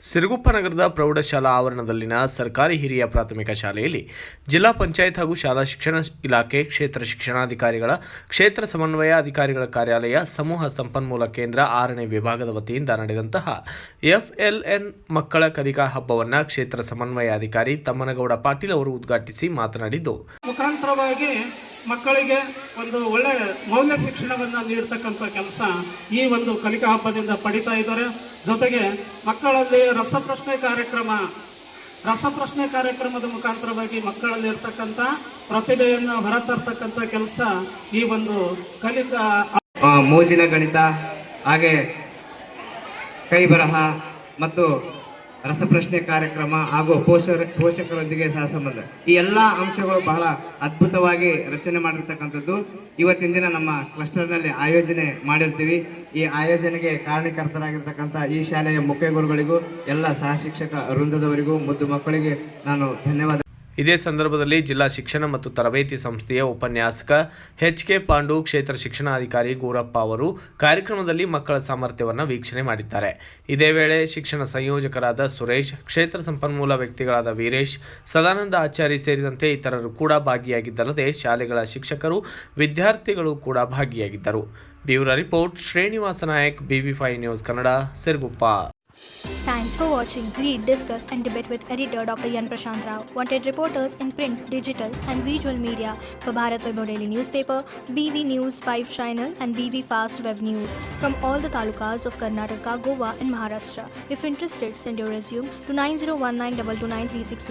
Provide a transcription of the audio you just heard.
ಸಿರುಗುಪ್ಪ ನಗರದ ಪ್ರೌಢಶಾಲಾ ಆವರಣದಲ್ಲಿನ ಸರ್ಕಾರಿ ಹಿರಿಯ ಪ್ರಾಥಮಿಕ ಶಾಲೆಯಲ್ಲಿ ಜಿಲ್ಲಾ ಪಂಚಾಯತ್ ಹಾಗೂ ಶಾಲಾ ಶಿಕ್ಷಣ ಇಲಾಖೆ, ಕ್ಷೇತ್ರ ಶಿಕ್ಷಣಾಧಿಕಾರಿಗಳ, ಕ್ಷೇತ್ರ ಸಮನ್ವಯ ಅಧಿಕಾರಿಗಳ ಕಾರ್ಯಾಲಯ, ಸಮೂಹ ಸಂಪನ್ಮೂಲ ಕೇಂದ್ರ 6ನೇ ವಿಭಾಗದ ವತಿಯಿಂದ ನಡೆದಂತಹ FLN ಮಕ್ಕಳ ಕಲಿಕಾ ಹಬ್ಬವನ್ನು ಕ್ಷೇತ್ರ ಸಮನ್ವಯ ಅಧಿಕಾರಿ ತಮ್ಮನಗೌಡ ಪಾಟೀಲ್ ಅವರು ಉದ್ಘಾಟಿಸಿ ಮಾತನಾಡಿದ್ದು, ಮುಖಾಂತರವಾಗಿ ಮಕ್ಕಳಿಗೆ ಒಂದು ಒಳ್ಳೆಯ ಮೌಲ್ಯ ಶಿಕ್ಷಣವನ್ನು ನೀಡತಕ್ಕಂಥ ಕೆಲಸ ಈ ಒಂದು ಕಲಿಕಾ ಹಬ್ಬದಿಂದ ಪಡಿತಾ ಇದ್ದಾರೆ. ಜೊತೆಗೆ ಮಕ್ಕಳಲ್ಲಿ ರಸಪ್ರಶ್ನೆ ಕಾರ್ಯಕ್ರಮದ ಮುಖಾಂತರವಾಗಿ ಮಕ್ಕಳಲ್ಲಿ ಇರ್ತಕ್ಕಂಥ ಪ್ರತಿಭೆಯನ್ನು ಹೊರತರ್ತಕ್ಕಂಥ ಕೆಲಸ ಈ ಒಂದು ಕಲಿಕಾ ಮೋಜಿನ ಗಣಿತ, ಹಾಗೆ ಕೈ ಬರಹ ಮತ್ತು ರಸಪ್ರಶ್ನೆ ಕಾರ್ಯಕ್ರಮ ಹಾಗೂ ಪೋಷಕರೊಂದಿಗೆ ಸಹ ಸಂಬಂಧ, ಈ ಎಲ್ಲ ಅಂಶಗಳು ಬಹಳ ಅದ್ಭುತವಾಗಿ ರಚನೆ ಮಾಡಿರ್ತಕ್ಕಂಥದ್ದು. ಇವತ್ತಿನ ದಿನ ನಮ್ಮ ಕ್ಲಸ್ಟರ್ನಲ್ಲಿ ಆಯೋಜನೆ ಮಾಡಿರ್ತೀವಿ. ಈ ಆಯೋಜನೆಗೆ ಕಾರಣಕರ್ತರಾಗಿರ್ತಕ್ಕಂಥ ಈ ಶಾಲೆಯ ಮುಖ್ಯ ಗುರುಗಳಿಗೂ ಎಲ್ಲ ಸಹ ಶಿಕ್ಷಕ ವೃಂದದವರಿಗೂ ಮುದ್ದು ಮಕ್ಕಳಿಗೆ ನಾನು ಧನ್ಯವಾದ. ಇದೇ ಸಂದರ್ಭದಲ್ಲಿ ಜಿಲ್ಲಾ ಶಿಕ್ಷಣ ಮತ್ತು ತರಬೇತಿ ಸಂಸ್ಥೆಯ ಉಪನ್ಯಾಸಕ HK ಪಾಂಡು, ಕ್ಷೇತ್ರ ಶಿಕ್ಷಣಾಧಿಕಾರಿ ಗೂರಪ್ಪ ಅವರು ಕಾರ್ಯಕ್ರಮದಲ್ಲಿ ಮಕ್ಕಳ ಸಾಮರ್ಥ್ಯವನ್ನು ವೀಕ್ಷಣೆ ಮಾಡಿದ್ದಾರೆ. ಇದೇ ವೇಳೆ ಶಿಕ್ಷಣ ಸಂಯೋಜಕರಾದ ಸುರೇಶ್, ಕ್ಷೇತ್ರ ಸಂಪನ್ಮೂಲ ವ್ಯಕ್ತಿಗಳಾದ ವೀರೇಶ್, ಸದಾನಂದ ಆಚಾರಿ ಸೇರಿದಂತೆ ಇತರರು ಕೂಡ ಭಾಗಿಯಾಗಿದ್ದಲ್ಲದೆ ಶಾಲೆಗಳ ಶಿಕ್ಷಕರು, ವಿದ್ಯಾರ್ಥಿಗಳು ಕೂಡ ಭಾಗಿಯಾಗಿದ್ದರು. Bureau report, Srinivasa Nayak, BB5 news Kannada, Siruguppa. Thanks for watching. Read, discuss and debate with editor Dr. Yan Prashant Rao. Wanted reporters in print, digital and visual media for Bharat Vaibhav Daily Newspaper, BV News 5 Channel and BV Fast Web News from all the talukas of Karnataka, Goa and Maharashtra. If interested, send your resume to 9019229369.